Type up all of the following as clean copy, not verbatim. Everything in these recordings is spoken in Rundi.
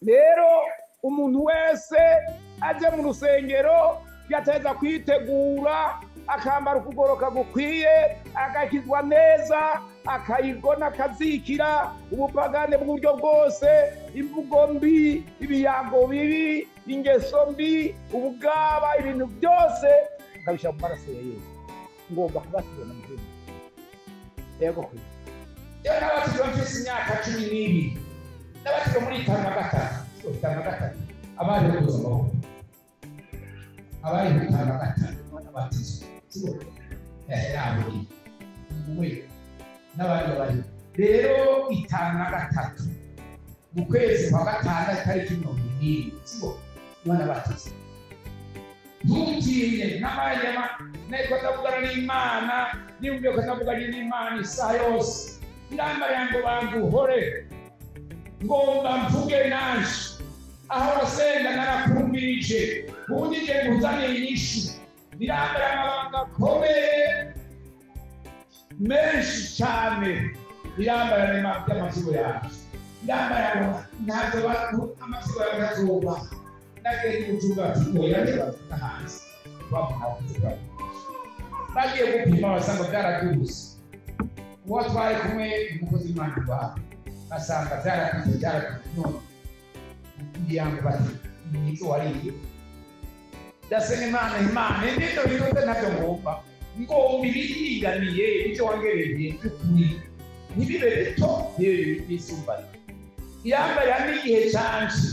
rero umuntu wese aje mu rusengero yateza kwitegura akambara ukugoroka gukwiye agakizwa neza akayigona akazikira ubupagane bw'uburyo bwose imvugo mbi ibiyago bibi ingeso mbi ubugaba ibintu byose akabishyira mu maraso ya Yesu ngomba kubatizwa na muhemu yego kwe rero n'abatizwa mfise imyaka 12 n'abatizwa muri 5 abari kuza amaboko abari gutanga gatatu n'abatizwa yaburi umwe n'abandi bari rero 5 mu kwezi kwa gatandatu tariki 20 sibo none batizwa ntutinye n'abayama neko ndavugana n'Imana nimubyo ko ndavugana n'Imana isaha yose ndamba yango banguhore ngomba mvuge nanje aho rasenga narakumbirije ubundi je nguzanye inyishu ndamba y'amabanga komeye menshi cyane ndamba y'amasigo yacu ndamba yawe ntabwo amasigo y'agazuba nagenda ubucuga tugoya hanze bamuhavuga bagiye gupima basanga byaraduze uwo twari kumwe umukozi w'Imana wawe basanga byaraduze none ndiyango bati nizo wariye dasene Imana ndindo birote nabyo ngomba ibiringaniye icyo wangereye cy'ukuri nibibe bito bisumbana yambaye n'igihe cyanje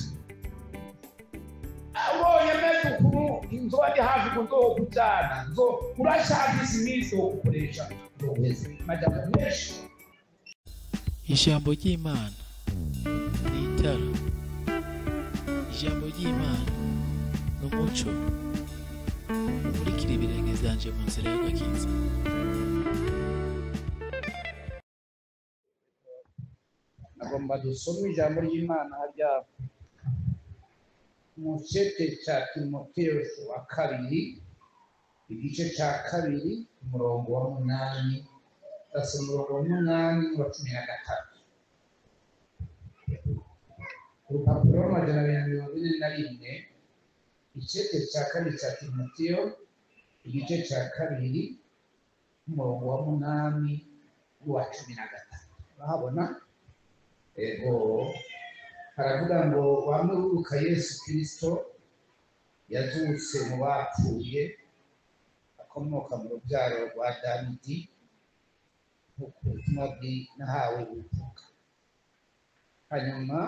abonye mekuru inzo ari hafi kuzo kujana zo urashakisha iminsi yo gukoresha roheze majambo menshi ijambo ry'Imana ni itara ijambo ry'Imana n'umuco umurikira ibirenge byanje mu nzira y'agakiza agomba dusome ijambo ry'Imana hajya mu cete cya Timoteyo wa 2 igice cya 2 umurongo wa 8 tasoma umurongo wa 8 wa 13 urupapuro rw'amajana 241 icete cya 2 cya Timoteyo igice cya 2 umurongo wa 8 wa 13 urahabona ego haravuga ngo wamwe wibuka Yesu Kristo yazutse mu bapfuye akomoka mu rubyaro rwa Dawidi nk'uko ubutumwa nahawe buvuga hanyuma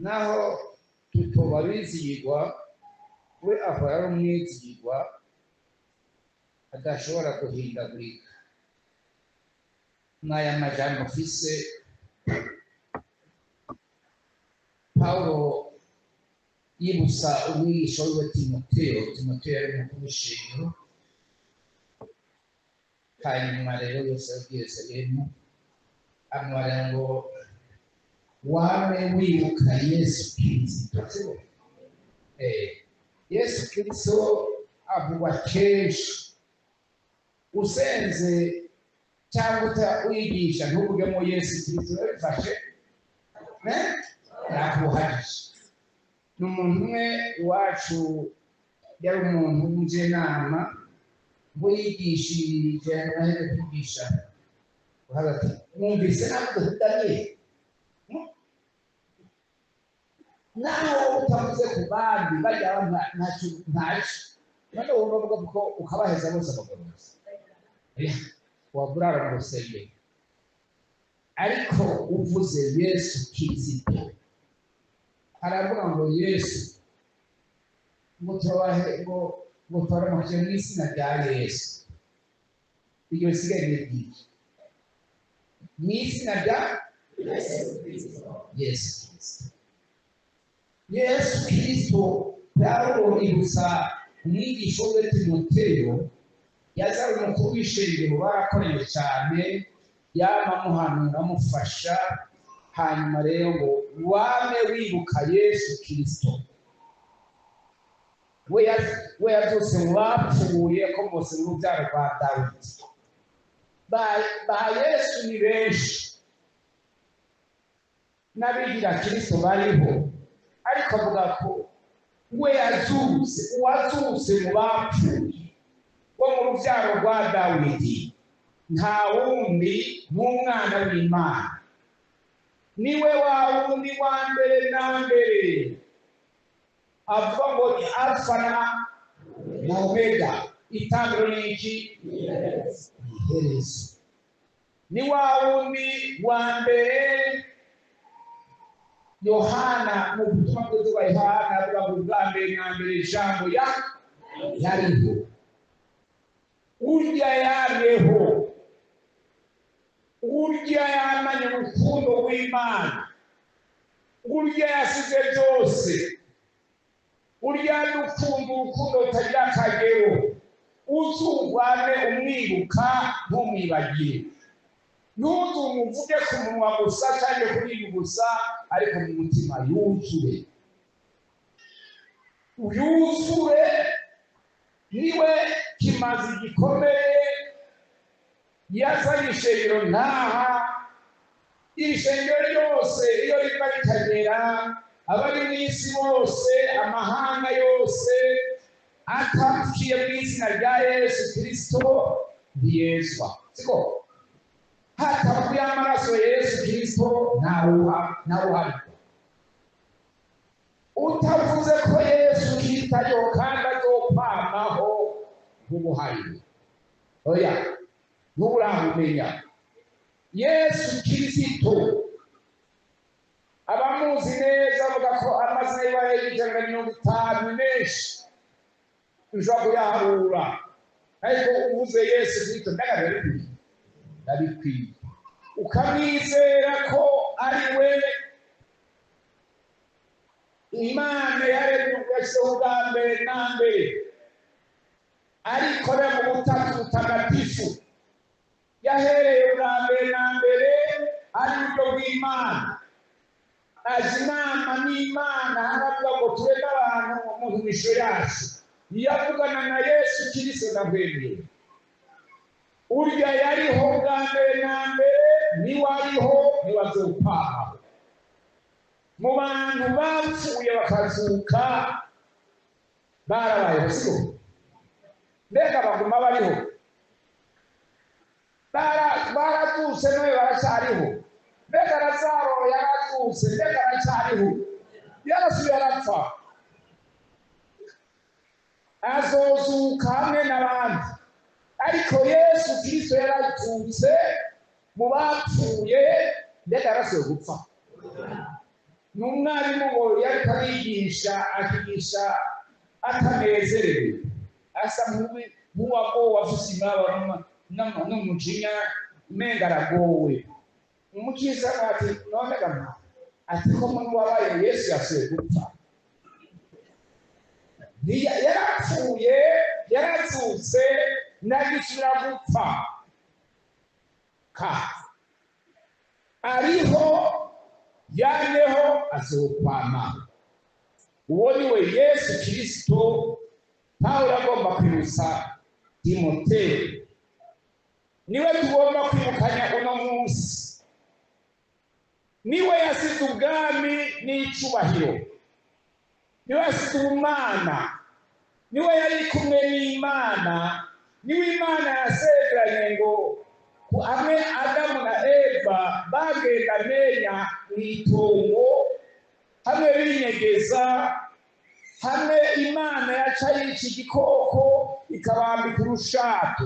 naho tutoba bizigirwa we ahora ari umwizigirwa adashobora guhindagurika n'aya majambo mfise Paulo yibusa umwigisha we Timoteyo yari mukuru w'ishengero hanyuma rero yose Yerusalemu amwara ngo wame wibuka Yesu Kristo Yesu Kristo avugwa kenshi usenze cyangwa wigisha ntuvugemo Yesu Kristo bifashe yakuhagije n'umuntu umwe iwacu yari umuntu w'umujyanama ngo yigishije nawe kwigisha hagati mwumvise ntabwo tudariye naho utavuze ku bandi bajya ntacyo none wumva bavuga ko ukabaheza bose abagorozi waburara mu rusengero ariko uvuze Yesu Kristo aravuga ngo Yesu ngo turamuke mu izina rya Yesu iryo sigaye n'ibiki mu izina rya Yesu Kristo Paulo ibusa umwigisha we Timoteyo yazari umukuru w'ishengero barakoreye cyane yamamuhanura amufasha hanyuma rero ngo wame wibuka Yesu Kristo we yazose mu bapfuye ko bose mu rubyaro rwa Dawidi ba Yesu ni benshi n'abigira Kristo bariho, ariko avuga ko we yazutse, uwazutse mu bapfuye wo mu rubyaro rwa Dawidi nta wundi nk'umwana w'Imana, niwe wa wundi wa mbere na mbere, avuga ngo ni Alfa na Omega, itangiriro n'iki? Iherezo. Ni wa wundi wa mbere. Yohana mu butumwa bwiza bwa Yohana avuga ngo bwa mbere na mbere ijambo yariho, urya yareho, urya yamanye urukundo rw'Imana, urya yasize byose, urya dukunda urukundo rutagira akagero, uzurwane umwibuka ntumwibagire, ntuzumuvuge ku munwa gusa cyangwa kuri ibi gusa, ariko mu mutima yuzure. Yuzure niwe kimazi gikomeye yazanye ishengero ntaha. Iri shengero ryose iyo riva rikagera, abari mu isi bose, amahanga yose, ataciye mu izina rya Yesu Kristo ntiyezwa. Siko hatavuye amaraso ya Yesu Kristo ntawuhari. Utavuze ko Yesu Kristo ariho kandi azokwamaho nk'ubuhari, oya nturamumenya. Yesu Kristo abamuzi neza avuga ko amazina y'Ibihe 150 menshi ushobora kuyaharura, ariko uvuze Yesu Kristo ndabikwiye, ukamwizera ko ari we Imana yaremye yashyizeho bwa mbere na mbere, ariko mu butatu butagatifu yahereye bwa mbere na mbere ari buryo bw'Imana, aje inama n'Imana, haravuga ngo tureke abantu mu misho yacu. Yavugana na Yesu Kristo ndabwemeye, urya yariho bwa mbere na mbere, niwe ariho niwe azokwamaho. Mu bantu bapfuye bakazuka barabayeho, siko? Mbega baguma bariho, barazutse nawe baracyariho. Mbega Lazaro yarazutse, mbega aracyariho, yarasubiye arapfa, azozuka hamwe n'abandi. Ariko Yesu Kristo yarazutse mu bapfuye, mbega yarasubiye gupfa. N'umwarimu ngo yariko akigisha atanezerewe, asa nk'uwagowe afise imibabaro n'umujinya, umenga aragowe. Umukiza ati none gama, ati ko muntu wabaye Yesu yasubiye gupfa, yarapfuye yarazutse nagisubira gupfa, ariho yaneho azokwama. Uwo niwe Yesu Kristo Pawulo agomba kwibutsa Timoteyo, niwe tugomba kwibukanya uno munsi. Niwe yasize ubwami n'icubahiro, niwe yasize ubumana, niwe yari kumwe n'Imana, niwe Imana yasezeranye ngo hamwe Adamu na Eva bagenda menya mw'itongo, hamwe binyegeza, hamwe Imana yaca yica igikoko ikabambika ishato.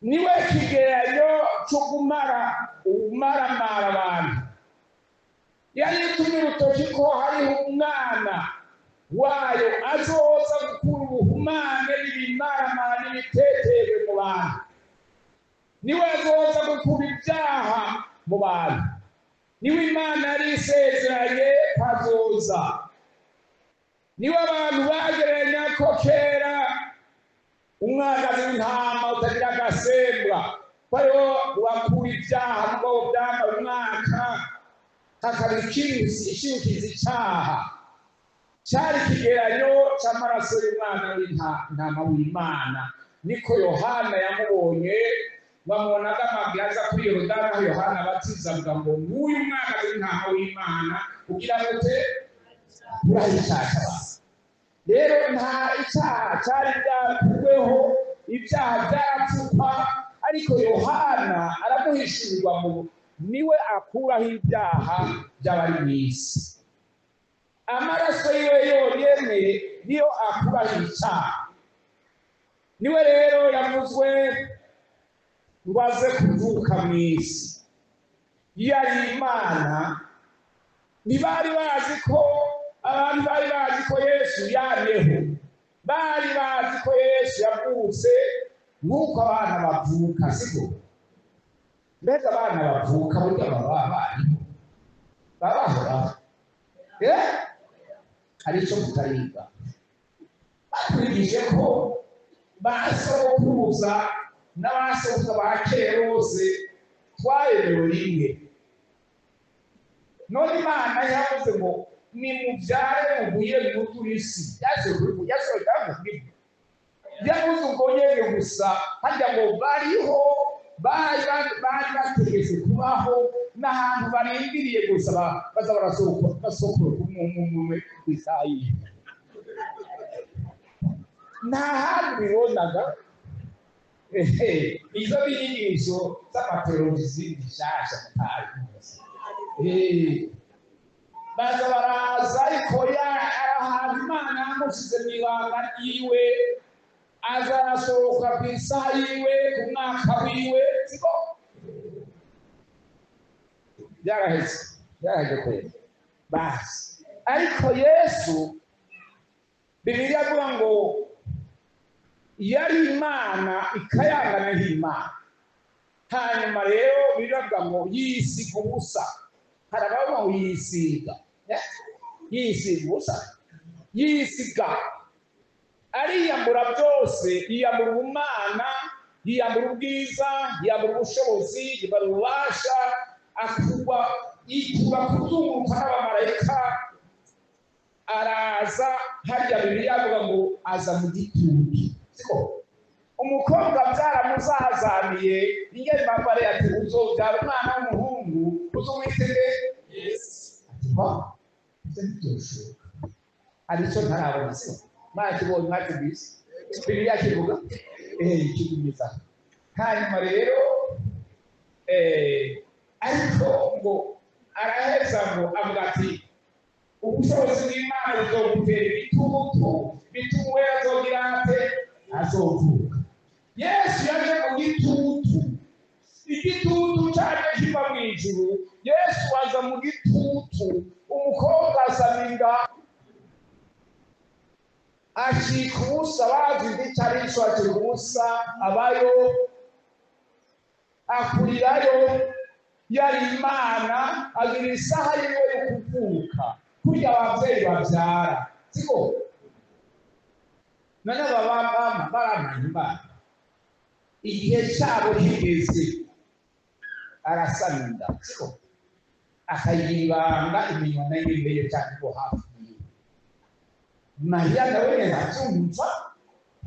Niwe kigereranyo cyo ubumaramara abantu. Yari itumye urutoki ko hariho umwana wayo azoza gukura ubuhumane n'ibimaramara n'ibiteterwe mu bantu. Niwe azoza gukura ibyaha mu bantu. Niwe Imana yari isezeranye kazoza. Niwe abantu bagereranya ko kera umwana w'intama utagira agasembwa, ko ariho wakura ibyaha ngo byamara umwaka, hakaba ikirukiza icyaha. Cyari ikigereranyo cy'amaraso y'umwana w'intama w'Imana. Niko Yohana yamubonye bamubonaga amabwiriza kuri Yorodani aho Yohana abatiza avuga ngo nguyu mwana w'intama w'Imana kugira ngo te urayicaca. Rero nta icyaha cyari byakuweho, ibyaha byarapfukwa, ariko Yohana aramuhishurirwa mu niwe akuraho ibyaha by'abari mu isi. Amaraso yiwe yonyine niyo akuraho icyaha. Niwe rero yavuzwe ngo aze kuvuka mu isi. Yari Imana. Ntibari bazi ko abantu bari bazi ko Yesu yareho, bari bazi ko Yesu yavutse nk'uko abana bavuka, siko? Mbega abana bavuka burya babahoraho. Hari icyo mutariga. Batwigije ko basokuruza n'abasokuruza ba kera bose twarerewe rimwe. None Imana yavuze ngo nimubyare muguye muture isi. Yavuze ngo yeye gusa hajya ngo bariho bari bategetse kubaho n'ahantu barindiriye gusa baza barasohoka umwe kwisayi. Nta hantu bibonaga. Izo binyigisho z'amateoloji zishasha mutari. Baza baraza ariko ahantu Imana yamushyize mu ibanga ryiwe, aza arasohoka ku isaha yiwe ku mwaka wiwe, siko? Byaraheze kwera basi. Ariko Yesu Bibiliya avuga ngo yari Imana ikayangana nk'Imana. Hanyuma rero biravuga ngo yisiga ubusa. Harabaho ngo yisiga ubusa, yisiga ariyambura byose, yiyambura ubumana, yiyambura ubwiza, yiyambura ubushobozi, yiyambura ububasha, yikura kuzunguruka n'abamarayika, araza. Harya Bibiliya avuga ngo aza mu gitutu, siko? Umukobwa byaramuzazaniye, ingeri mabare ati uzobyara umwana w'umuhungu uzumwitege Yesu. Aricyo ntarabona, siko? Mwakibonye mwakibise Bibiliya kivuga kigumiza. Hanyuma rero ariko ngo araheza ngo avuga ati ubushobozi bw'Imana buzogutera ibitutu bituma we azogira ate azovuka. Yesu yaje mu gitutu, igitutu cyaje kiva mu ijuru. Yesu aza mu gitutu, umukobwa asaminga ashika ubusa. Bazi icyari cyo ashika ubusa, abayo akurirayo. Yari Imana, agira isaha yiwe yo kuvuka, kurya ababyeyi babyara, siko? None baba baramanye Imana, igihe cyabo kigeze arasaminda, siko? Akayigira ibanga, iminwa nayo imbere cyane ko hafi. Mariya nawe ntabyumva,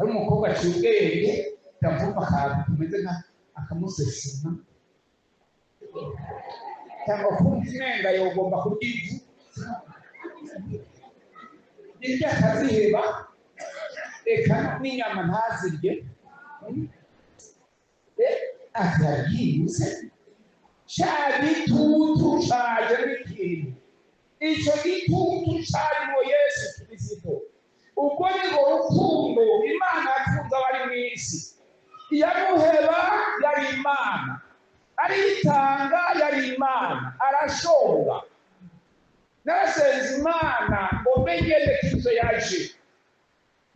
ari umukobwa aciye ubwenge, kavuga akantu kameze akamusesema, cyangwa kumva imenga yogomba kubyivu, irya akaziheba, reka n'inyama ntazirye, akabyibuze. Cya gitutu cyaje n'ikintu, icyo gitutu cyarimo Yesu Kristo. Ubwo ni ngo rukundo Imana yakunze abari mu isi. Iyamuheba yari Imana, aritanga yari Imana, arashonga. Narasenze Imana ngo menye Kristo yaje.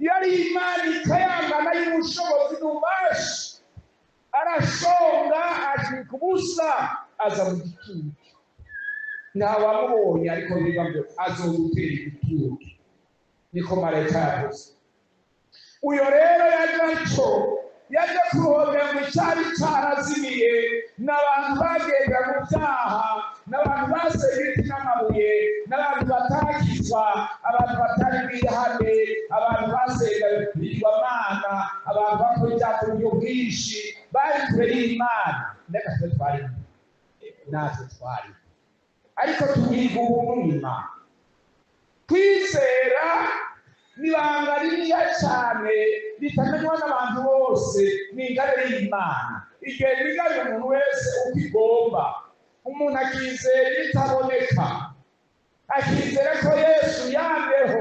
Yari Imana ikayangana y'ubushobozi n'ububasha, arashonga ashika ubusa, aza mu gitutu. Ntawamubonye ariko bivuga ngo azogutera igitutu, niko marayika yavuze. Uyo rero yaje kurohera mu cyari cyarazimiye, n'abantu bagenda mu byaha, n'abantu basenga ibiti n'amabuye, n'abantu batakizwa, abantu batari bihane, abantu basenga ibigirwamana, abantu bakora ibyaha ku buryo bwinshi, bari kure y'Imana ndeka twe twari natwe twari ariko tugiye ubumima kwizera nibanga ririya cyane bitamenywa n'abantu bose n'ingabire y'Imana igihe n'ingabire umuntu wese uko igomba umuntu akizera bitaboneka akizera ko Yesu yambeho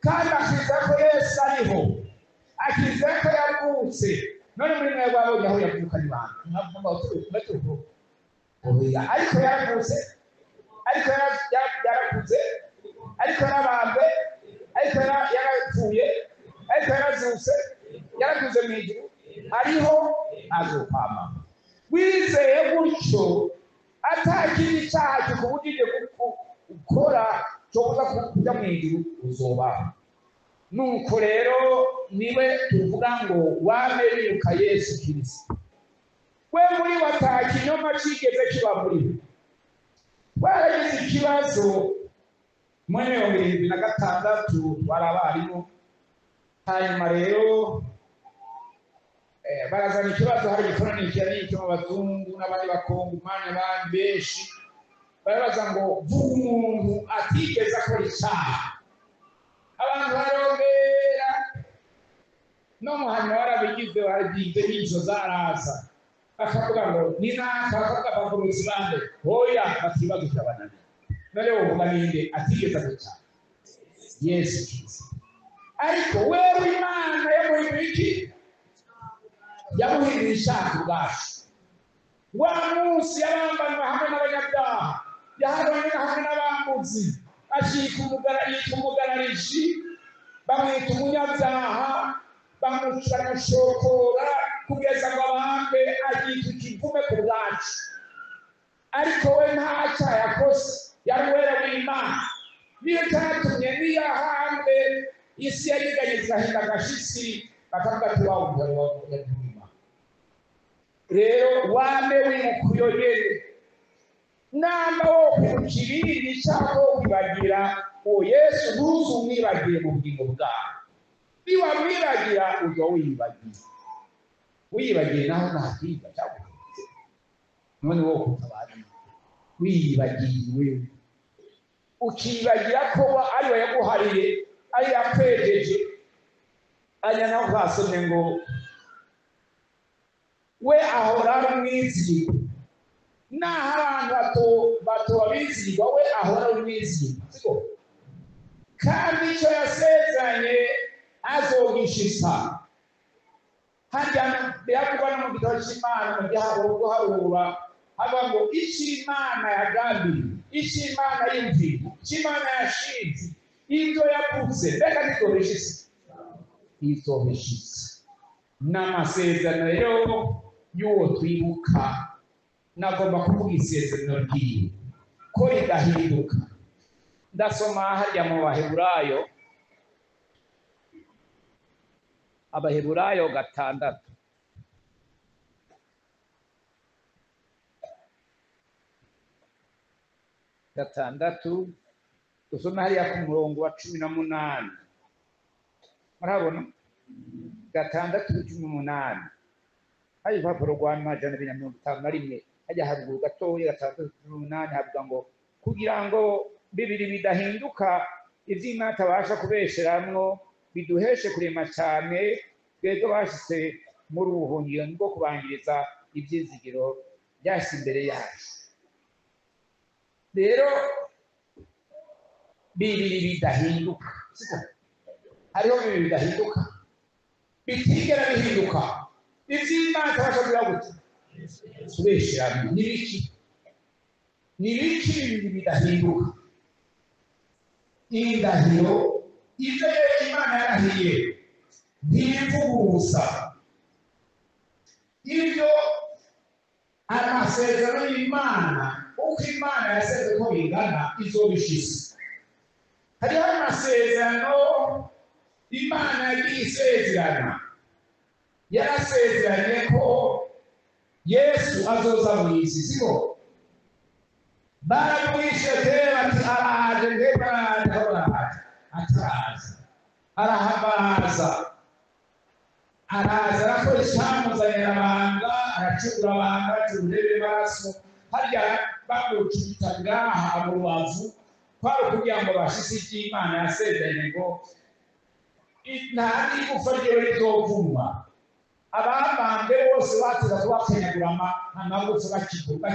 kandi akizera ko Yesu ariho akizera ko yavutse none muri mwe babonye aho yavuka n'abantu ntabwo batuko oya ariko yaravutse ariko yarakuze ariko yarabambe ariko yarapfuye ariko yarazutse yarakuze mu ijuru ariho azopama wizeye gutyo atakiri cyaha kikubujije gukora cyo kuza kujya mu ijuru uzobaho nuko rero niwe tuvuga ngo wame wibuka Yesu Kristo we muri watakinyoma kigeze kiba muri twaragize ikibazo muri 2006 barabarimu hanyuma rero barazana ikibazo hari igikorani cy'icyo mu bazungu n'abandi bakongomani n'abandi benshi barabaza ngo umuntu atigeze akora icyaha abantu barongera no muhanya warabigize waragize n'icyo zaraza bakavuga ngo ni nakavuga bavuze bande hoya bakibazo cy'abanani none uvuga ninde atigeze akora icyaha Yesu Kristo ariko wewe Imana yamuhinduriki yamuhindura ishaka ubwacu wa munsi yabambanwa hamwe n'abanyabyaha yahabanye hamwe n'abambuzi ashika umugararishi bamwita umunyabyaha bamushokora kugeza ngo abambe agita ikivume ku bwacu ariko we ntacyo yakoze yaruwera w'Imana niyo cyatumye niyahambe isi yagiganye gahinda agashitsi bakavuga ati wawe umugore wawe rero wame wimukuyogere namba wo kukibiri cyako wibagira o Yesu ntuzu umwibagiye mu bugingo bwawe niba mwibagira uzo wibagiye naho ntakiga cyangwa none wo kutabari wibagiwe ukibagira ko ariwe yaguhariye ari yakwejeje anya naho kwasomye ngo we ahora umwizigirwa naho abantu batobizigirwa we ahora umwizigirwa siko kandi icyo yasezeranye azogishisa hajya byakuba no mu gitabo cy'Imana mu gihabwo harura haba ngo Imana yagambiriye Imana yimvira Imana yashinze ibyo yavuze reka nitobeshise n'amasezerano rero y'uwo twibuka nagomba kuvuga isezerano ry'iwe ko ridahinduka ndasoma harya mu Abaheburayo 6 dusoma hariya ku murongo wa 18 murabona 6:18 hari papuro rwa majana 251 hajya haruguru gatoya 6:18 havuga ngo kugira ngo bibiri bidahinduka ivy'Imana tabasha kubesheramwo biduheshe kurema cyane twebwe bashitse muri ubuhungiro bwo kubangiriza ibyizigiro byasi imbere yacu rero bibiri bidahinduka hariho bibiri bidahinduka bitigera bihinduka ivy'Imana tabasha kugira gute kubesheramwo nibiki bibiri bidahinduka indahiro ibyo Imana yarahiye ntibivuguruza ibyo amasezerano y'Imana uko Imana yasezeranye ko bingana izobishise hariho amasezerano Imana yagiye isezerana yarasezeranye ko Yesu azoza mu isi siko baramwishe bati araje ataraza arahabaza araza arakora icyamuzanye arabanga aracugura abantu bacururebe maraso harya bamucumita ngaha mu rubavu kwari kugira ngo bashise iby'Imana yasezeranye ngo nta n'igufa ryewe rizovunwa ababambwe bose bateza kubakenyagura amagufa bakibona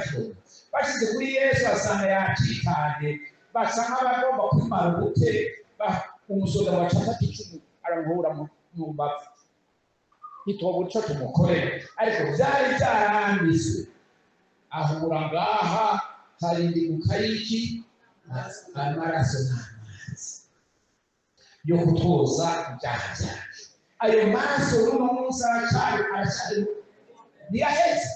bashize kuri Yesu basanga yacikanye basa nk'abagomba kumara ubute umusoda wacafata icumu aramuhura mu mbavu ntitwobuco tumukorera ariko byari byaranditswe ahura ngaha harindi mukayiki amaraso n'amazi yo kutoza ibyaha byacu ayo maraso n'uno munsi aracari ntiyaheze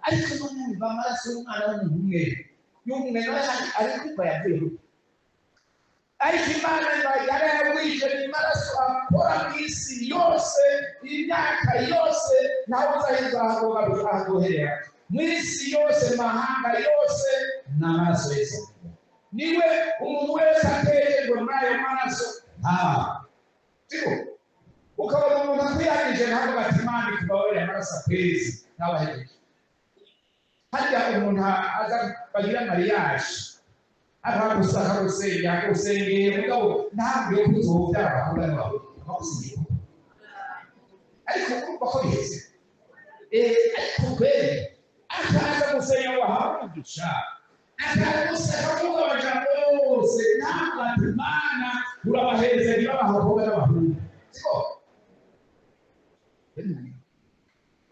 ariko n'umwumva amaraso y'umwana w'umuntu umwe nawe ariko yavuyeho ariko Imana yarayagwije n'amaraso akora mu isi yose imyaka yose ntawe uzahirwa ahagoherera mu isi yose mahanga yose n'amaraso Yesu niwe umuntu wese atekerejwe muri ayo maraso siko ukabona umuntu akwiyagije ntabwo ati Imana ikubabarira amaraso akwezi n'abahereje harya umuntu aza bagira mariage akagusaka gusengera mugabo ntabwo yo kuzobyara abakobwa bakusigiye ariko urumva ko biheze ariko kweri akaza gusenya ngo ahabwe umugisha akagusaka kuko abajambo bose ntabwo ati Imana urabaheze ntibabaha abakobwa n'abahungu siko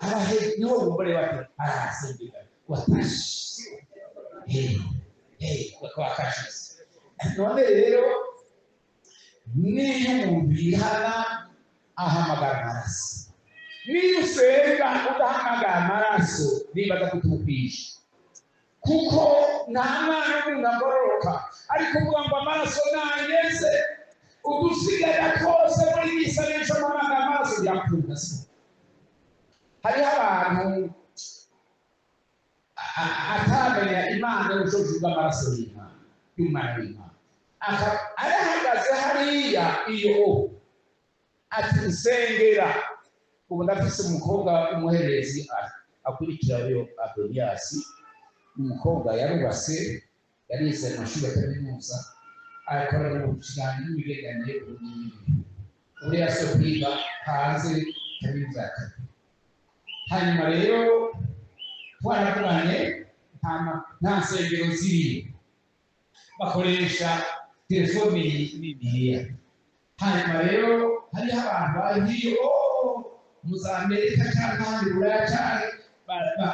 abaheze niho bumva rero bati arasengera watashe wakashize none rero niyo umuntu yihana ahamagara amaraso niyo usenga udahamagara amaraso nibaza kutumukwisha kuko nta mwana w'umuntu agororoka ariko uvuga ngo amaraso nanyeze udusigaye twose muri gisanisho mpamagara amaraso yakunda se hariho abantu atamenya Imana y'ubushobozi bw'amaraso y'Umwana w'Imana arahagaze hariya iyo ati nsengera ubu ndafise umukobwa w'umuherezi akurikira yo Adoniasi umukobwa yarubase yarize amashuri ya kaminuza akora mu bushingani n'imigenderanire uri yaso kwiga hanze kaminuza ya kabiri hanyuma rero twaravuganye nta nsengero ziri bakoresha telefoni n'ibiheya hanyuma rero hariho abantu bagiye Muzamerica cyangwa ahandi Buraya cyane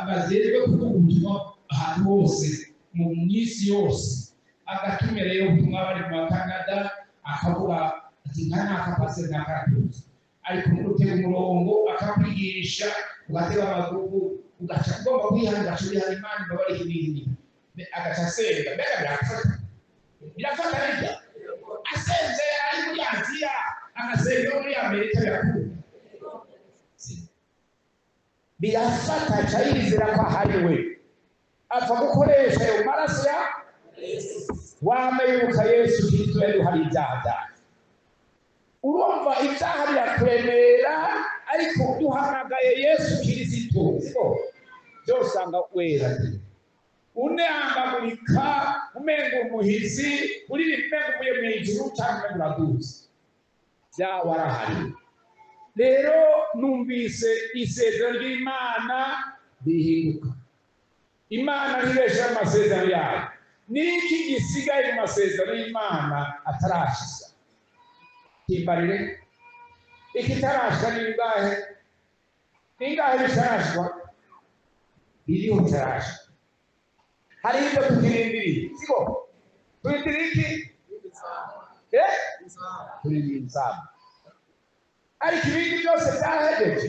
bazerwe kuvuga ubutumwa ahantu hose mu minsi yose agatumira rero ubutumwa bari mu Canada akavuga ati nta kapase na karatuzi ariko urutega umurongo akakwigisha ugatega amagugu ugaca ugomba kwihanga kuri Imana babari ibindi agaca senga mbega birafata neza asenze ari muri Aziya agasenga muri Amerika yakuru birafata cyayizira ko hariwe apfa gukoresha ayo maraso ya wameyuka Yesu Kristo yaduhari ibyaha urumva ibyaha birakuremera ariko duhamagaye Yesu Kristo byose anga wera uneangagurika umenga umuhizi uri bimenga umuye mu ijuru cyangwa muraduze byawarahari rero numvise isezerano ry'Imana rihinduka Imana ntibesha amasezerano yayo niki gisigaye mu masezerano y'Imana atarashiza timbarire ikitarashwa ningahe bisharashwa iriho tarashwa hari ibyo tukirindiriye siko turindiriki turindirizamo ariko ibindi byose byahejeje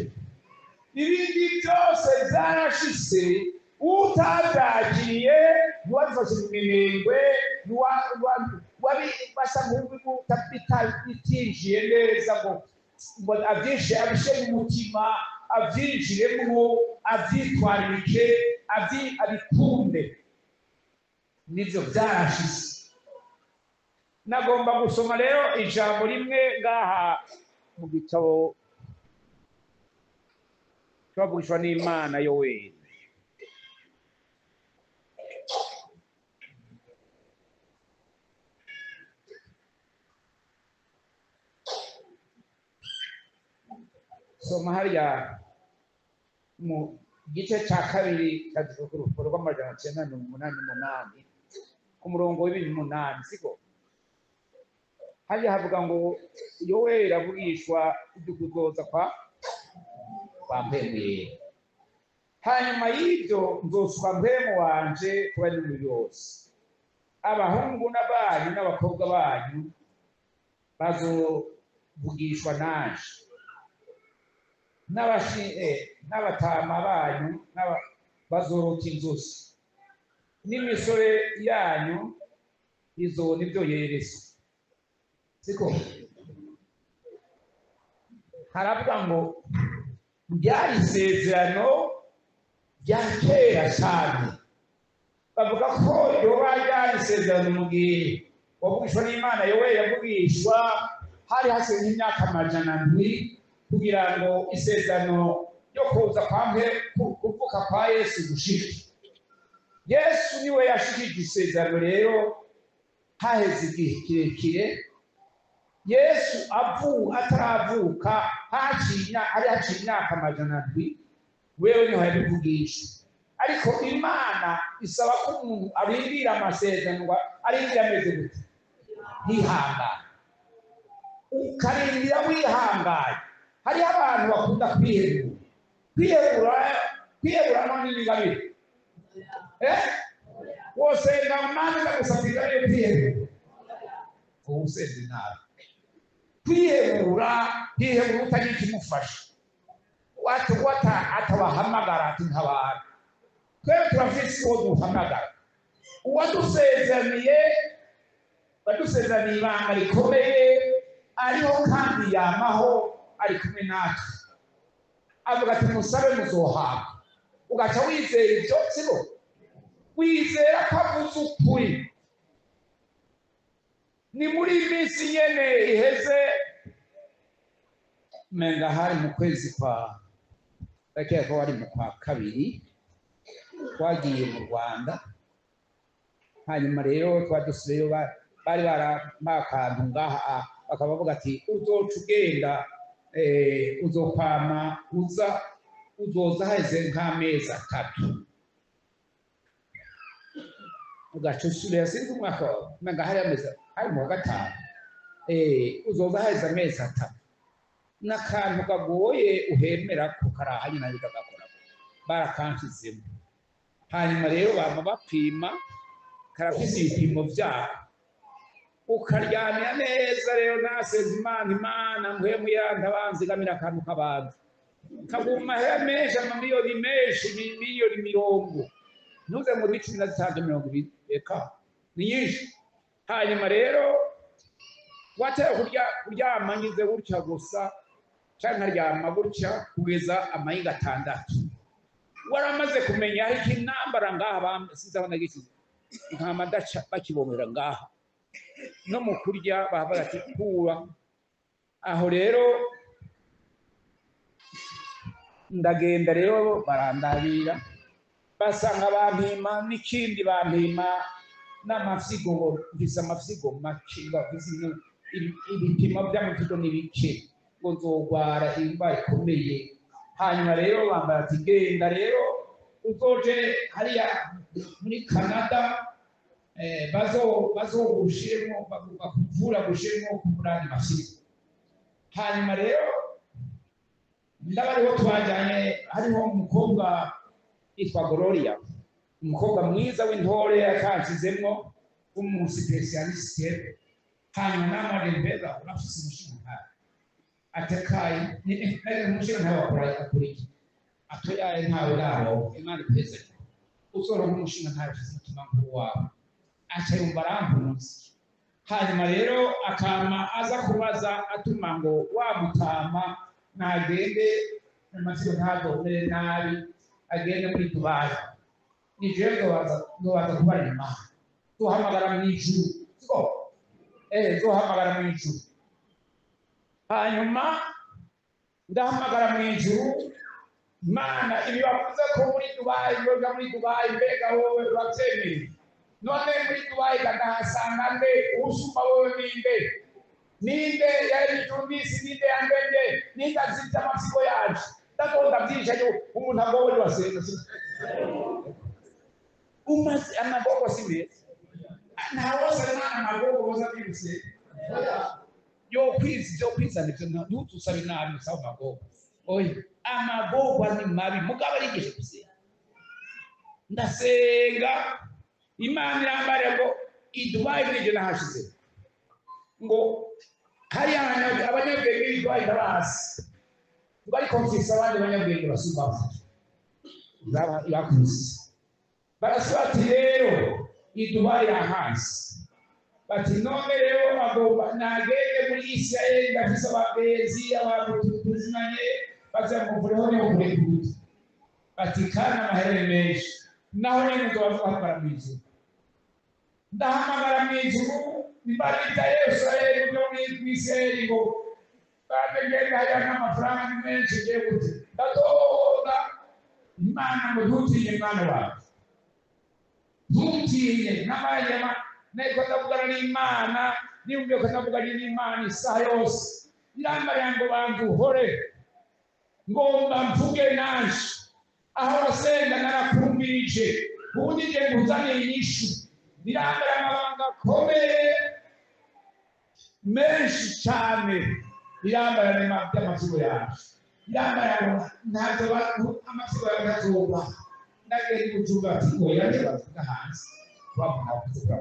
ibindi byose byarashise utabyakiriye ntiwabifashe iminengwe wabibasha bitinjiye neza ngo abyinshi abishe mu mutima abyinjiremo abyitwarike abikunde nibyo byarashize nagomba gusoma rero ijambo rimwe ngaha mu gitabo twavugishwa n'Imana Yoweri. Soma hariya mu gice cya kabiri cy'urupapuro rw'amajana 988 ku murongo w'8 siko hariya havuga ngo Yoweri avugishwa kudukuzoza kwa mpemu. Hanyuma y'ibyo nzoswa mpemu wanje kuba n'ibintu byose, abahungu n'abanyu n'abakobwa banyu bazovugishwa nanje, n'abatama banyu bazorota inzozi, n'imisore yanyu izona ibyo yeresa. Siko haravuga ngo byari isezerano rya kera cyane, bavuga ko yoba ryari isezerano mu gihe wavugishwa n'Imana Yoweri yavugishwa hari hasigaye imyaka 200 kugira ngo isezerano yo kuza kuvuka kwa Yesu gushike. Yesu niwe yashikije isezerano rero haheze igihe kirekire. Yesu ataravuka haciye imyaka 200, wewe niho yabivugisha. Ariko Imana isaba ko umuntu arindira amasezerano, arindira ameze gute? Yihangana, ukarindira wihangaye. Hari abantu bakunda kwihebura none n'ingabire wose ngamana ndagusabira yo kwihebura ubusenzi nabi. Kwihebura utagira ikimufasha, atabahamagara ati ntabara. Twebwe turafise uwo duhamagara, uwadusezeraniye ibanga rikomeye, ariho kandi yamaho ari kumwe natwe. Avuga ati musabe muzohabwa. Ugaca wizera ibyo siko, wizera ko avuze ukuri. Ni muri iminsi nyene iheze, menga hari mu kwezi kwa bakeka ko wari mu kwa kabiri, twagiye mu Rwanda. Hanyuma rero twadusubiyeyo, bari barakantu ngaha, bakaba bavuga ati uzoca ugenda uzokwama uzoza haheze nk'amezi 3. Ugaca usubira sinzi umwaka menga hari mu wa 5, uzoza haheze amezi 3. N'akantu kagoye uhemera ko karaha nyina bigakora, barakansizemo. Hanyuma rero bama bapima, karafise ibipimo byako, ukaryamira neza. Rero naseze Imana mpemu yandabanzigamira akantu kabanza kaguma menshi, amamiliyoni menshi, miliyoni mirongo, ntuze mu 15-20 eka ni nyinshi. Hanyuma rero watera kuryama ngize gutya gusa, cyangwa nkaryama gutya kugeza amahinga 6. Waramaze kumenya aho ikinambara ngaha bamsizaho nagikize nkama daca bakibomera ngaha, no mu kurya bavuga ati kura aho. Rero ndagenda rero barandabira, basanga bampima n'ikindi, bampima n'amafyigo, ngise amafyigo makiga, ibipimo by'amafyigo n'ibike, ngo nzogwara indwara ikomeye. Hanyuma rero bambara ati genda rero uzoje hariya muri Canada, bazogushiremo bakuvura gushiremo kumurani mafyigo. Hanyuma rero ndabariho twajyanye, hariho umukobwa yitwa Gloria, umukobwa mwiza w'intore yakashizemo umusipesialiste. Hanyuma namwe mbega urafise umushinga atekaye umushinga ntabakora akuriki atoyaye ntawe raro. Imana ipeze usoro umushinga ntabifise umutima nk'uwawe, aca yumva arampunze. Hanyuma rero akama aza kubaza atuma ngo wamutama nagende n'amasigo ntadobere nabi, agende muri Dubai. Nije ndobaza kuba nyuma, tuhamagara mu ijuru siko, tuhamagara mu ijuru. Hanyuma ndahamagara mu ijuru, Imana ibi bavuze ko muri Dubai yoga muri Dubai mbega wowe urabyemeye none muri Dubai kadahasanga nde usumba wowe ninde yari tumbisi ninde yambende ninda zita amatsiko yaje ndakonda byinshi yo umuntu agowe wasenga umaze amagogo simeze ntawose n'amagogo boza byibuse yo kwiza ndetse ntutusabe nabi usaba amagogo oya amagogo ni mabi mugabo arigishe gusenga ndasenga Imana irambare ngo idubaye n'ije nahashize ngo hari abanyabwenge b'Idubayi ndabasi ngo ariko mfise abandi banyabwenge basumba yakuze barasaba ati rero Idubayi ahasi bati none rero bagomba nagende muri Israeli ndafise abagenzi abantu tuzinanye bazamuvureho niho kurekura bati kana amahere menshi naho nyine nzobahamagara mw'ijuru ndahamagara mw'ijuru nibarita Israeli byo mw'Israeli ngo bamegenda haya n'amafaranga menshi ngiye gute ndatoga Imana ngo ntutinye mwana wawe ntutinye n'abayama neko ndavugana n'Imana nimbye ko ndavugana n'Imana isaha yose irambara ngo bantu hore ngomba mvuge nanje aho basenga narakumbirije ubundi ngiye nguzane inyishu irambara amabanga akomeye menshi cyane irambara n'amatsiko yaje irambara ntabwo amatsiko yawe atuba nagenda gucuga ati oya bavuga hanze babona kuvuga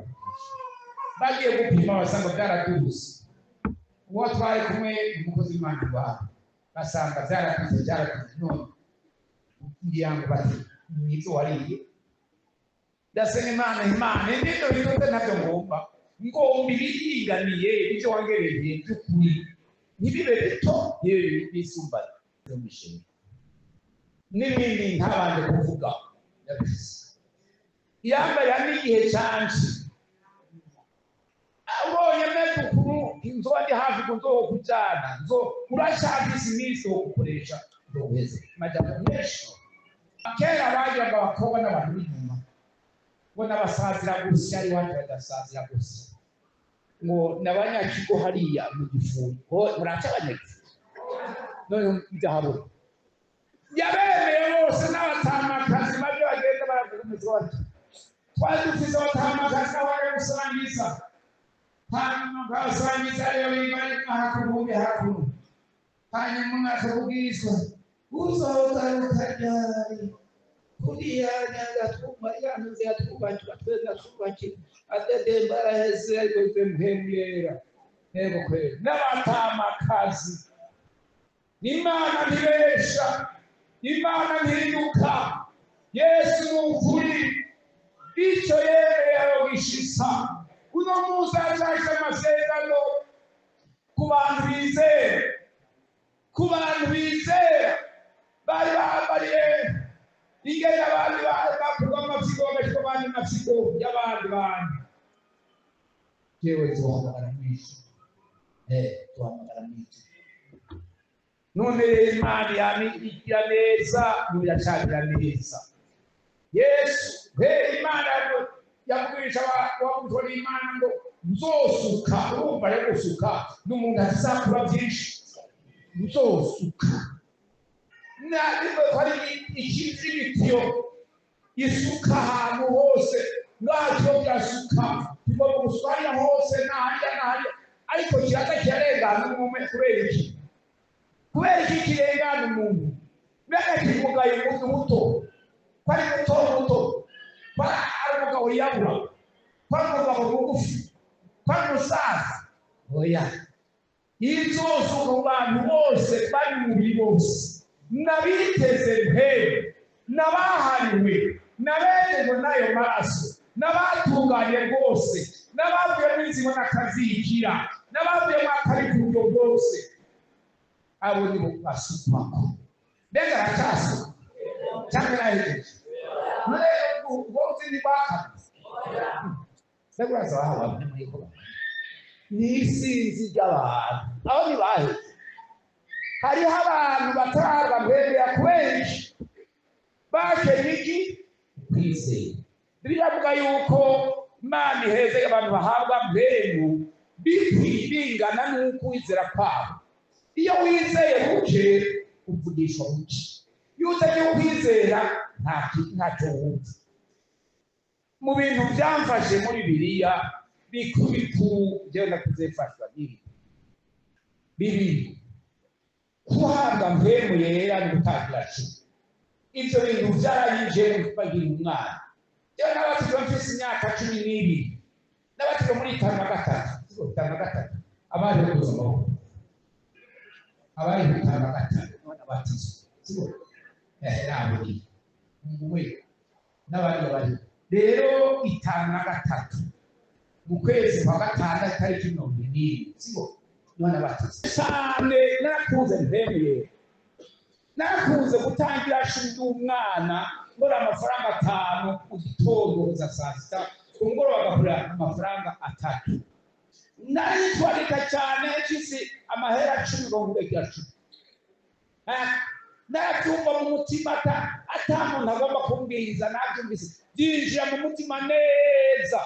bagiye gupima basanga byaraduze uwo twari kumwe umukozi w'Imana wawe basanga byaraduze none ngira ngo bati nizo wariye ndasenga Imana ndito bitote nabyo ngomba ibiringaniye ibyo wangereye by'ukuri ntibibe bito bisumbana by'umushinga n'ibindi ntabanje kuvuga yambara n'igihe cyanje abonye medukuru inzo ndi hafi kunzo kujana nzo urashakisa iminsi wo gukoresha ndoheze majambo menshi kera baje abakobwa n'abantu b'inyuma ngo nabasazira gusa ari wanje badasazira gusa ngo nabanyakigo hariya mu gifungo ho muracabanyeke none byahabura yabemeye bose n'abatamakazi bavyo bagenda baravuga umuzwati twadufise abatamakazi n'abari gusangiza hanyuma basangiza rero bari hakubuye hakuno hanyuma mwakubwiswa uzogaruka ryari kuriya nyagatuma yanze yatubanje tweza twubaki adedembara heze ariko zemhemyera nego kwera n'abatamakazi Imana ntibesha Imana ntiruka Yesu n'ukuri icyo yemeye arogishisa uno Musa yaje amasezerano ku bantu bizera bari bambariye ingene abandi bakurwa amatsiko bagashika abandi amatsiko y'abandi bantu jewe tuhamagara mw'isi tuhamagara mw'isi none Imana yamigira neza mubiracagira neza Yesu Imana yakubwisha wabutora Imana ngo nzosuka urumva rero gusuka n'umuntu azakura byinshi nzosuka nabwo hari ikizibitiyo isuka ahantu hose ngacyo byasuka bigo guswanya hose n'ahandi ariko kiraza kirarengana umume kubera iki kirengana umuntu mbega kivugaye umuntu muto kwari muto ari umugabo yabura kwari umugabo mugufi kwari umusaza oya izozo mu bantu bose bari mu bose nabiteze mpere nabahariwe nabejejwe n'ayo maraso nabatunganye rwose nabavuye mw'inzigo n'akazikira nabavuye mw'akari ku buryo bwose abo ni bo basupako mbega aracasuka cyangwa arahejeje bose ni bakazi mbega uraza wahawe n'amahirwe ni isinzi ry'abantu aho ntibaheze hariho abantu batarahabwa mpemu ya kwenshi bakenye iki kwizera. Biravuga yuko Imana iheze abantu bahabwa mpemu bingana n'uko wizera kwabo. Iyo wizeye buke uvugisha buke, iyo utagiye kwizera ntacyo wumva. Mu bintu byamfashe muri Bibiliya bikuru byo nakuzefashwa bibiri kuhabwa mpemu yera no gutagira cumi. Ibyo bintu byarayije kubagira umwana. Yewe n'abatizwa mfise imyaka 12 n'abatizwa muri 5 abari buzima abari 5 n'abatizwa naburi mwe n'abandi bari rero 5 mu kwezi kwa gatandatu tariki 20 sibwo none abatizwa cyane. Narakuze mpemye, narakuze gutangira shindu umwana ngora amafaranga 5 ku gitondo za saa sita, umugoro bagakura amafaranga 3. Nari twarika cyane kisi amahera 10 ngo ngureka 10. Nabyumva mu mutima atamuntu agomba kumbwiriza, nabyumvise byinjira mu mutima neza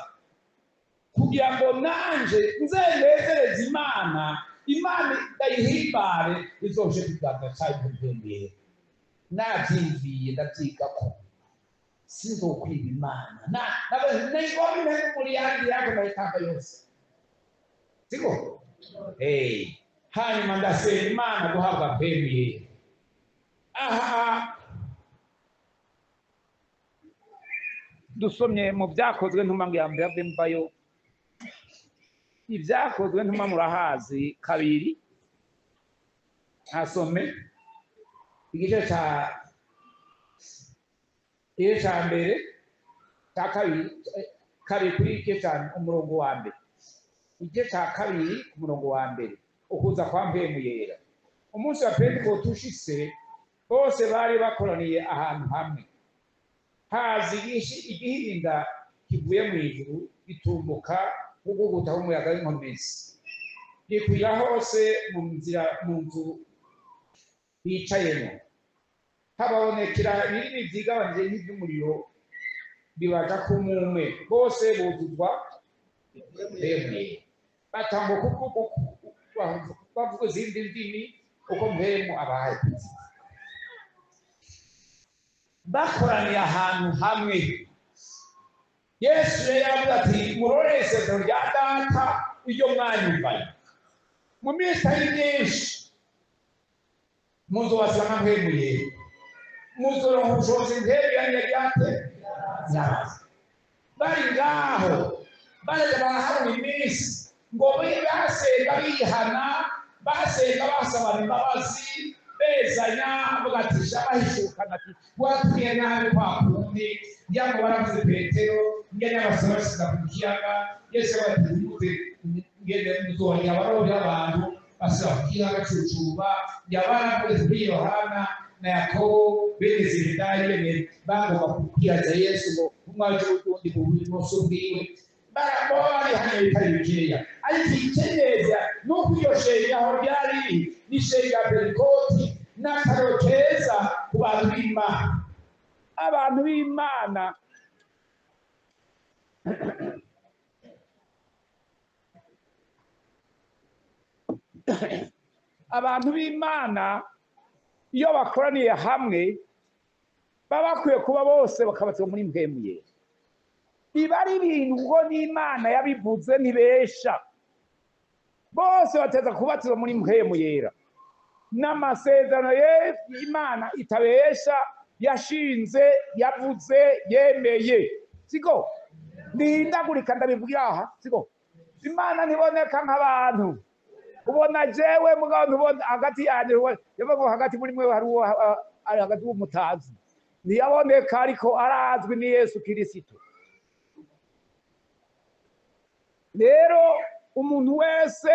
kugira ngo nanje nzenezereze Imana ndayihimbare izoje kuganza cyane kugendera. Nabyimviye ndabyiga ko sinzokwiba Imana nayibona muri yandi yako nayitanga yose siko hanyuma ndasaba Imana guhabwa mpemu. Aha dusomye mu byakozwe ntuma ngiyambira bembayo, ibyakozwe ntuma murahazi 2 hasome igice cya mbere cya kabiri kuri igice cya umurongo wa mbere, igice cya 2 ku murongo wa mbere ukuza kwa mpemu yera. Umunsi wa Pentekoste ushitse bose bari bakoraniye ahantu hamwe. Hazi igihinda kivuye mu ijuru gitumbuka uguguta umuyaga w'inkomezi gikwira hose mu nzu bicayemo. Habonekera ibintu byigabanije nk'iby'umuriro bibaga ku mumwe, bose buzuzwa mpemu. Batangwa bavuga izindi ndimi uko mpemu abahaye. Bakoraniye ahantu hamwe. Yesu yaravuze ati murore isezerano rya data iryo mwanyumvaye. Mu minsi ari myinshi muzobasanga mpemu yera, muzoronka ubushobozi mpemu yanyagate bari ngaho barega barahabona iminsi ngo basenga bihana, basenga basabana imbabazi bezanya mugatisha bahishukana ati watuye nawe kwa kundi nyango baravuze Petero ngene abasaba basiga ku kiyaga. Yesu abatize ngene muzonya abarobi abantu basaba ku kiyaga cy'ucuba yabaravuze kuri Yohana na Yakobo bene Zebedayo bene bagomba kukiyaza Yesu ngo umwaje undi bumoso bwiwe barabona hano bitari bikeya. Ariko ikeneza nuko iyo shenya aho byari ni shenya Pentekoste n'akaroro keza ku bantu b'Imana. Abantu b'Imana abantu b'Imana iyo bakoraniye hamwe baba bakwiye kuba bose bakabatse muri mpemu yera. Biba ari ibintu ngo n'Imana yabivuze ntibesha, bose bateza kubatizwa muri mpemu yera. N'amasezerano y'Imana itabesha yashinze yavuze yemeye siko ndindagurika ndabivugira aha siko. Imana ntiboneka nk'abantu. Ubona jewe mugabo ntubona hagati yanjye yavuga hagati muri mwe hari ari hagati w'umutazi ntiyaboneka, ariko arazwi ni Yesu Kristo. Rero umuntu wese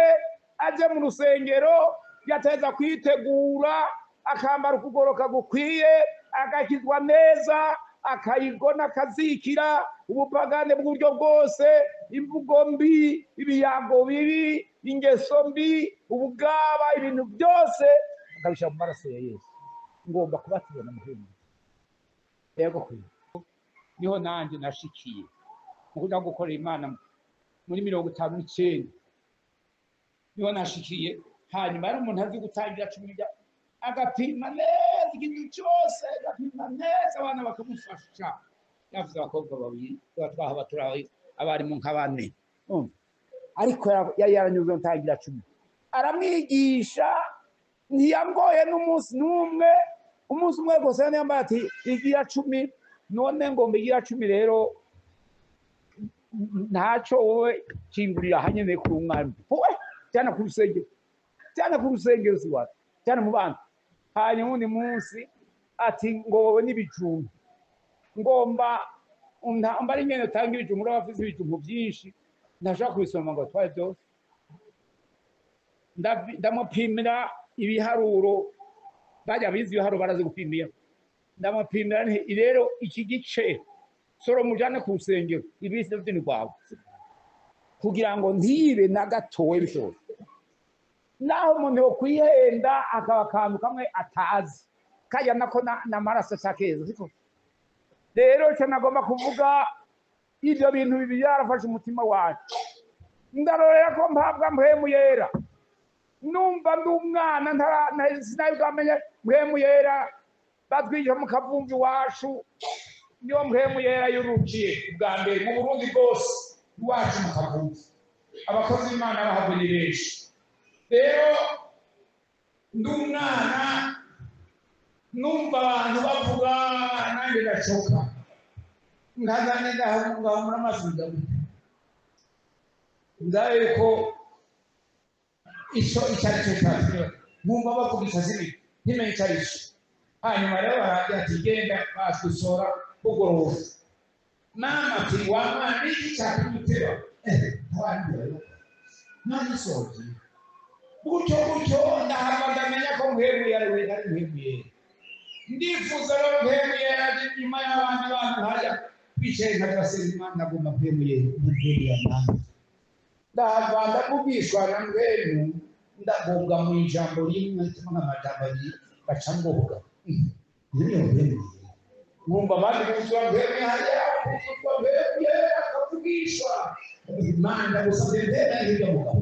aje mu rusengero yateza kwitegura akambara ukugoroka gukwiye, agakizwa neza, akayigona akazikira ubupagane bw'uburyo bwose, imvugo mbi, ibiyago bibi, ingeso mbi, ubugaba, ibintu byose akabishyira mu maraso ya Yesu ngomba kubatizwa muhemu yego kuri niho nanjye nashikiye mu kuja gukora Imana muri 59 niho nashikiye hanyuma ari umuntu azi gutangira 10 agapima neza ikintu cyose agapima neza abana bakamufasha yavuze abakobwa babiri batwaha baturaho abari mu nkabane ariko yari yaranyuze ntangira 10 aramwigisha ntiyangoye n'umunsi n'umwe umunsi umwe gusa yambaye ati igira 10 none ngo mbigira 10 rero ntaco wowe kingurira hanyene ku mwami wowe cyane ku rusengero siwa cyane mu bana hanyuma undi munsi ati ngo wowe n'ibijumba ngomba mbari nyene tanga ibijumba urabafise ibijumba byinshi ndashaka kubisoma ngo twaye byose ndamupimira ibiharuro bajya bizi ibiharuro barazi gupimira ndamupimira rero iki gice soro mujane ku rusengero ibisi by'ini kwawe kugira ngo ntibe na gatowe bishoboye naho umuntu yo kwihenda akaba akantu kamwe atazi kajya nako n'amaraso cyakeza siko rero cyo nagomba kuvuga ibyo bintu bibiri yarafashe umutima wacu ndarorera ko mpabwa mpemu yera numva ndumwana sinabwamenye mpemu yera batwije mu kavumbi wacu niyo mpemu yera y'urukiye bwa mbere mu Burundi bwose wacu mu kavumbi abakozi b'Imana bahabwe ni benshi rero ndumwana numva abantu bavuga nanjye ndacoka ngazane ngahumura amasubiza ndaye ko ico icyari cyo cyane numva bavuga isazibi ntimenye icyarisho hanyuma rero barajya ati genda basusora bugoroba mama ati wa mwana iki cyakutera twandi nani soje gutyo ndahamaganya ko mpemu yari mpemu ndifuza rero mpemu yari nyuma y'abandi bantu hajya bicaye nk'abasenga Imana agomba mpemu yari ndavanda kubishwa na mpemu ndagobwa mu ijambo rimwe cyangwa amajambo abiri baca ngoga niyo mpemu ngomba bandi kuzuba mpemu hajya kuzuba mpemu akavugishwa Imana gusabye mpemu n'ibyo mugabo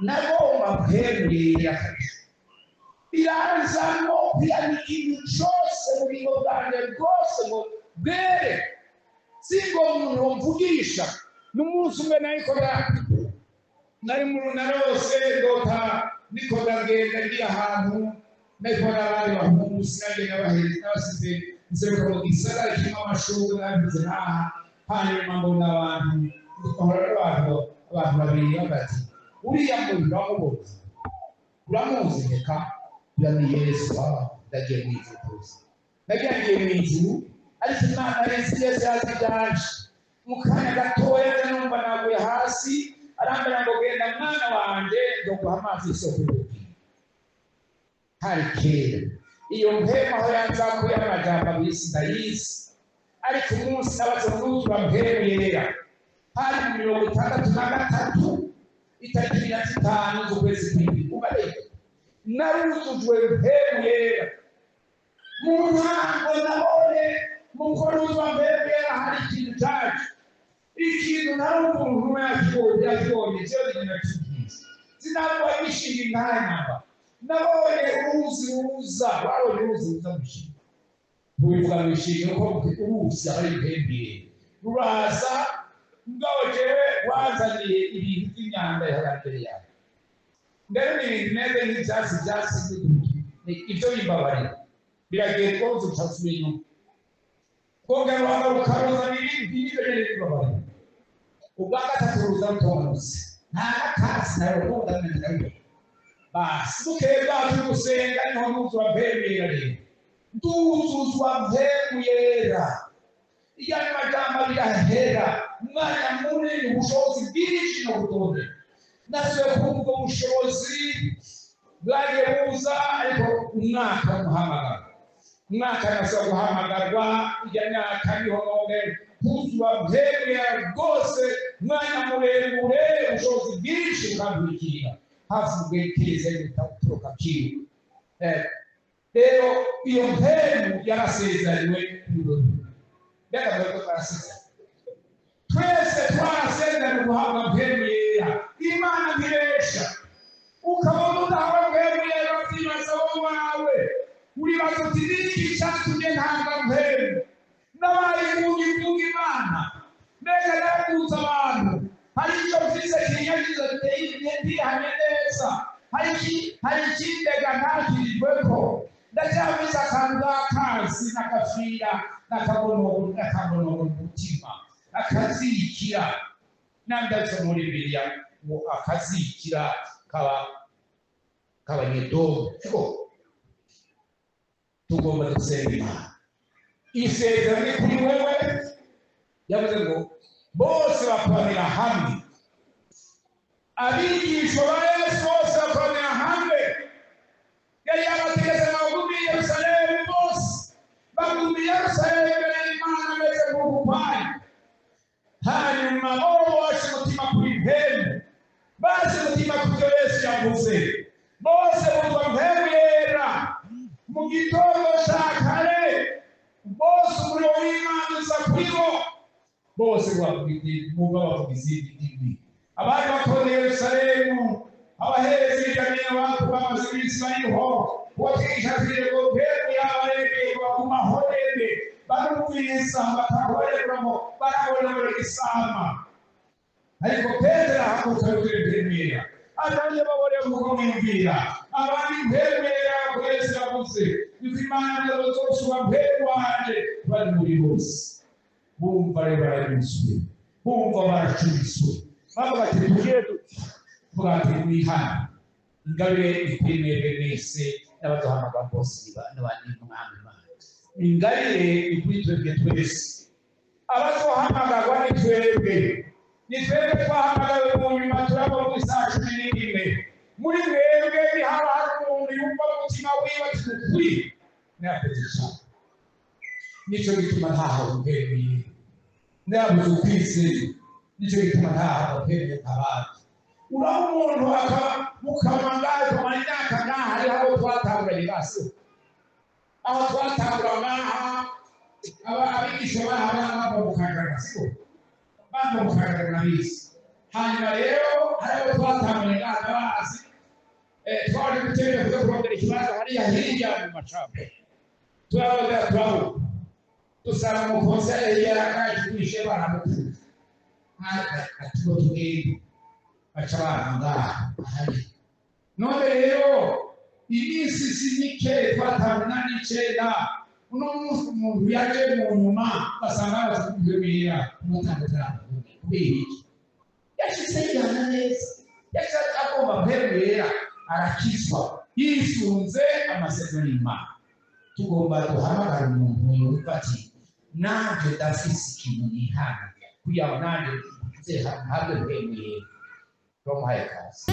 nagomba mpemu yakabisha biranzamo byari ikintu cyose mu bintu bwanjye rwose ngo bwere singo umuntu mvugisha n'umunsi umwe nari mu runarose ndota niko ndagenda ndi ahantu niko n'abandi bahungu sinagenda n'abahezi n'abasize nseruka mu gisagara kirimo amashuri nabivuze n'aha hanyuma mbona abantu abantu babiri bagati uriya muntu uramuzi reka ni Yesu ndagiye mu ijuru ndagiye mu ijuru ariko Imana Yesu yaziganje mu kanya gatoya numva naguye hasi arambara ngo genda mwana wanje ndoguha amazi y'isoko hari kera iyo mpema aho yanzakuye amajambo abisi ndayizi ariko umunsi nabaze n'uzura mpemu yera hari 63 itariki 5 z'ukwezi kw'indwi ubareke naruzujwe mpemu yera mu ntango nabone mu koruzwa mpemu yera hari ikintu cyacu ikintu narumva umuntu yakibonye cyo kinakibwiza sinabwo imishinga intare namba nabonye uruza warone uruza gushinga buvuga mishinga ko uruzi ari mpemu yera ruraza ngabo jewe wazaniye ibintu by'imyanda y'abambere yawe mbere n'ibintu neze nk'ibyatsi ibyo bimbabarira biragiye rwose utasubira inyuma kongerwa rukaruza n'ibindi n'ibyo bimbabarira ubwa gatatu ruza rutonze nta n'akasi nawe rwundamenya nawe basi bukeye bwacu gusenga niho nuzura mpemu yera rero nduzuzwa mpemu yera iyo ari majambo birahera umwanya munini ubushobozi bwinshi no gutonde nasuye kumva ubushobozi bwagiye buza ariko umwaka nasaba guhamagarwa ijya myaka niho none kuzura mpemu yera rwose umwanya muremure ubushobozi bwinshi bukankurikira hafi ubwekeza y'ubutaturuka kiwe. Rero iyo mpemu yarasezeranywe n'ibirori. Mbega rero barasezeranye. Twese twarasezeranye guhabwa mpemu yera. Imana ntibesha. Ukabona udahawe mpemu yera byibaza wowe wawe. Uribaza uti niki cyatumye ntabwa mpemu. N'abari mu Imana. Mbega naguza abantu. Hari icyo mfise kinyagiza ntihanye neza. Hari ikindega ntakirirweko. Ndacyafise akantu k'akazi n'agafira n'akabonobo mu mutima. Akazikira. Nanditse muri Bibiliya ngo akazikira k'abanyedomu. Tugomba gusenga Imana. Isezerano kuri wewe yavuze ngo bose bakoranira hamwe. Abigisha ba Yesu bose bakoranira hamwe. Yari yabategetse bagumye i Yerusalemu bose. Bagumye i Yerusalemu imbere y'Imana ameze nk'ubupayi. Hanyuma bose umutima kuri mpemu. Bose umutima ku byo Yesu yavuze. Bose bumva mpemu yera. Mu gitondo cya kare bose umuriro w'Imana uza kuri bo. Bose bavuga izindi ndimi. Abari bakoreye Yerusalemu, abaherezi b'ijamii abantu bamaze iminsi bariho, uwakigisha ngo mpemu yabaregeye bagumaho nebe, barumviriza bakabarerwa ngo barabona isama. Ariko Petero ahaguruka kwemera. Atanye babore mu kumwumvira. Abandi mpemera kwese yavuze. Imana y'Uzosuba mpemu wanje bari muri bose. Bumva rero baranyuzwe. Bumva baracumiswe. Bavuga ati tugiye duti. Bwati mwihana. Ingabire ikwemere mwese n'abaduhamagara bose n'abandi mwami Imana. Ingabire ikwitwebwe twese. Abazohamagarwa ni twebwe. Ni twebwe twahamagawe mu nyuma turabo mu saa 11. Muri mwebwe haba hari umuntu yumva umutima wiwe ati ukuri. Napetisha. Nico gituma ntaho ubwemeye. Ndabuze ukwizera. Nico gituma ntaho ubwemeye abandi. Uraho umuntu mukamangaye ku myaka ngaha hari aho twatanguranye basi. Aho twatangurana abigisha baha mukagana siko. Bando mukagana bisi. Hanyuma rero hari aho twatanguranye ngaha basi. Twari gutegeka kuza kurondera ikibazo hariya hirya mu macambo. Turabo tusaba mu konsere yarakaje kwishe baramutuza. Atugo tugenda bacabanga ahari. None rero iminsi sinike twatangana n'icenda uno munsi umuntu yaje mu nyuma basanga bazakubwira umutandukana kubera iki. Yashyize yana neza. Yashyize agomba kwemera arakizwa yisunze amasezerano y'Imana. Tugomba duhamagara umuntu yumva ati nanjye ndafise ikintu nihana kugira ngo nanjye ntabwe kwemeye. Tumuhaye kazi.